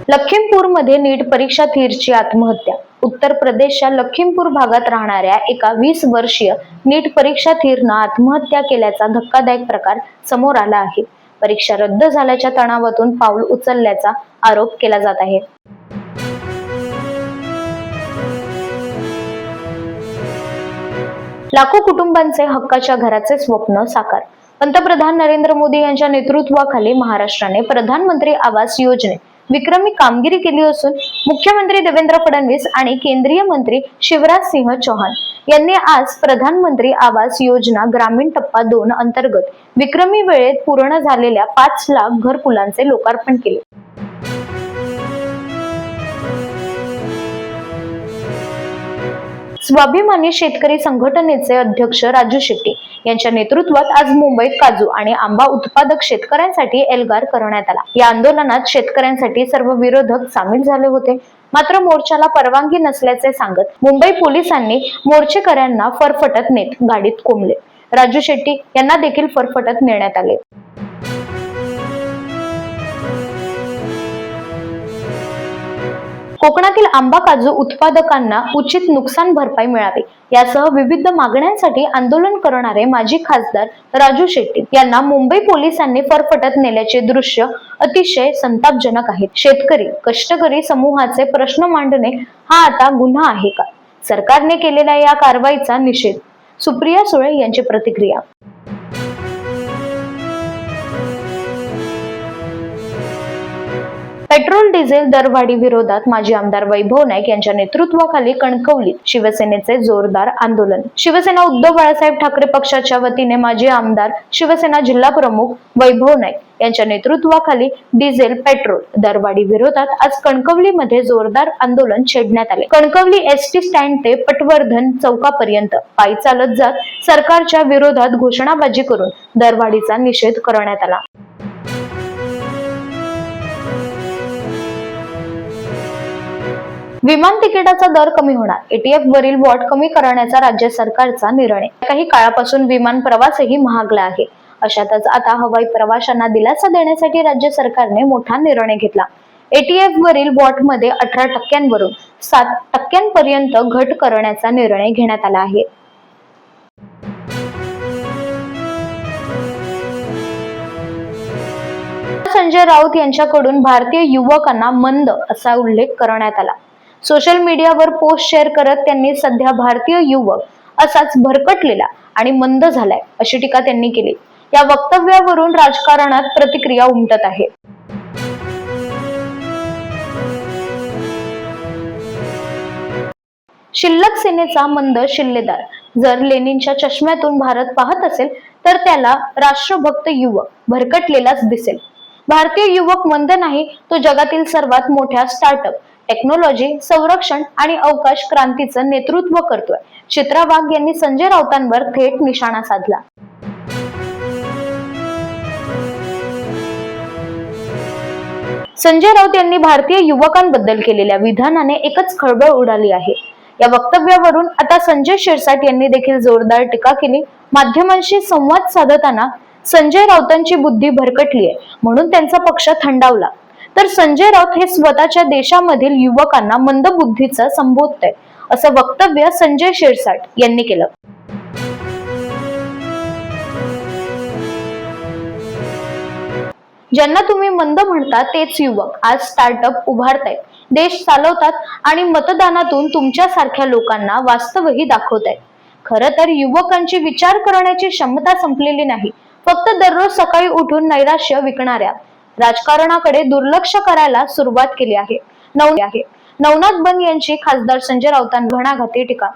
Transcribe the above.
लखीमपूरमध्ये नीट परीक्षा थीरची आत्महत्या। उत्तर प्रदेशच्या लखीमपूर भागात राहणाऱ्या एका 20 वर्षीय नीट परीक्षा थीरनं आत्महत्या केल्याचा धक्कादायक प्रकार समोर आला आहे। परीक्षा रद्द झाल्याच्या तणावातून पाऊल उचलल्याचा आरोप केला जात आहे। लाखो कुटुंबांचे हक्काच्या घराचे स्वप्न साकार। पंतप्रधान नरेंद्र मोदी यांच्या नेतृत्वाखाली महाराष्ट्राने प्रधानमंत्री आवास योजनेत विक्रमी कामगिरी केली असून मुख्यमंत्री देवेंद्र फडणवीस आणि केंद्रीय मंत्री शिवराज सिंह चौहान यांनी आज प्रधानमंत्री आवास योजना ग्रामीण टप्पा 2 अंतर्गत विक्रमी वेळेत पूर्ण झालेल्या 5 लाख घरकुलांचे लोकार्पण केले। स्वाभिमानी शेतकरी संघटनेचे अध्यक्ष राजू शेट्टी यांच्या नेतृत्वात आज मुंबईत काजू आणि आंबा उत्पादक शेतकऱ्यांसाठी एल्गार करण्यात आला। या आंदोलनात शेतकऱ्यांसाठी सर्व विरोधक सामील झाले होते, मात्र मोर्चाला परवानगी नसल्याचे सांगत मुंबई पोलिसांनी मोर्चेकऱ्यांना फरफटत नेत गाडीत कोंबले। राजू शेट्टी यांना देखील फरफटत नेण्यात आले। कोकणातील आंबा काजू उत्पादकांना उचित नुकसान भरपाई मिळावी यासह विविध मागण्यांसाठी आंदोलन करणारे माजी खासदार राजू शेट्टी यांना मुंबई पोलिसांनी फरफटत नेल्याचे दृश्य अतिशय संतापजनक आहे। शेतकरी कष्टकरी समूहाचे प्रश्न मांडणे हा आता गुन्हा आहे का? सरकारने केलेल्या या कारवाईचा निषेध। सुप्रिया सुळे यांची प्रतिक्रिया। पेट्रोल डिझेल दरवाढी विरोधात माजी आमदार वैभव नाईक यांच्या नेतृत्वाखाली कणकवलीत शिवसेनेचे जोरदार आंदोलन। शिवसेना उद्धव बाळासाहेब ठाकरे पक्षाच्या वतीने माजी आमदार शिवसेना जिल्हा प्रमुख वैभव नाईक यांच्या नेतृत्वाखाली डिझेल पेट्रोल दरवाढी विरोधात आज कणकवलीमध्ये जोरदार आंदोलन छेडण्यात आले। कणकवली एसटी स्टँड ते पटवर्धन चौकापर्यंत पायी चालत जात सरकारच्या विरोधात घोषणाबाजी करून दरवाढीचा निषेध करण्यात आला। विमान तिकिटाचा दर कमी होणार, एटीएफ वरील वॉट कमी करण्याचा राज्य सरकारचा निर्णय। काही काळापासून विमान प्रवासही महागला आहे। अशातच आता हवाई प्रवाशांना दिलासा देण्यासाठी राज्य सरकारने मोठा निर्णय घेतला। एटीएफ वरील वॉट मध्ये 18% 7% घट करण्याचा निर्णय घेण्यात आला आहे। संजय राऊत यांच्याकडून भारतीय युवकांना मंद असा उल्लेख करण्यात आला। सोशल मीडियावर पोस्ट शेअर करत त्यांनी सध्या भारतीय युवक असाच भरकटलेला आणि मंद झालाय अशी टीका त्यांनी केली। या वक्तव्यावरून राजकारणात प्रतिक्रिया उमटत आहे। शिल्लक सेनेचा मंद शिल्लेदार जर लेनिनच्या चष्म्यातून भारत पाहत असेल तर त्याला राष्ट्रभक्त युवक भरकटलेलाच दिसेल। भारतीय युवक मंद नाही, तो जगातील सर्वात मोठ्या स्टार्टअप टेक्नॉलॉजी संरक्षण आणि अवकाश क्रांतीचं नेतृत्व करतोय। चित्रा वाघ यांनी संजय राऊतांवर थेट निशाणा साधला। संजय राऊत यांनी भारतीय युवकांबद्दल केलेल्या विधानाने एकच खळबळ उडाली आहे। या वक्तव्यावरून आता संजय शिरसाट यांनी देखील जोरदार टीका केली। माध्यमांशी संवाद साधताना संजय राऊतांची बुद्धी भरकटली आहे म्हणून त्यांचा पक्ष थंडावला, तर संजय राऊत हे स्वतःच्या देशामधील युवकांना मंदबुद्धीचं संबोधतय असं वक्तव्य संजय शिरसाट यांनी केलं। ज्यांना तुम्ही मंद म्हणता तेच युवक आज स्टार्टअप उभारतायत, देश चालवतात आणि मतदानातून तुमच्यासारख्या लोकांना वास्तवही दाखवतायत। खरं तर युवकांची विचार करण्याची क्षमता संपलेली नाही, फक्त दररोज सकाळी उठून नैराश्य विकणाऱ्या राजकारणाकडे दुर्लक्ष करायला सुरुवात केली आहे। नवनाथ बन यांची खासदार संजय राऊतांवर घणाघाती टीका।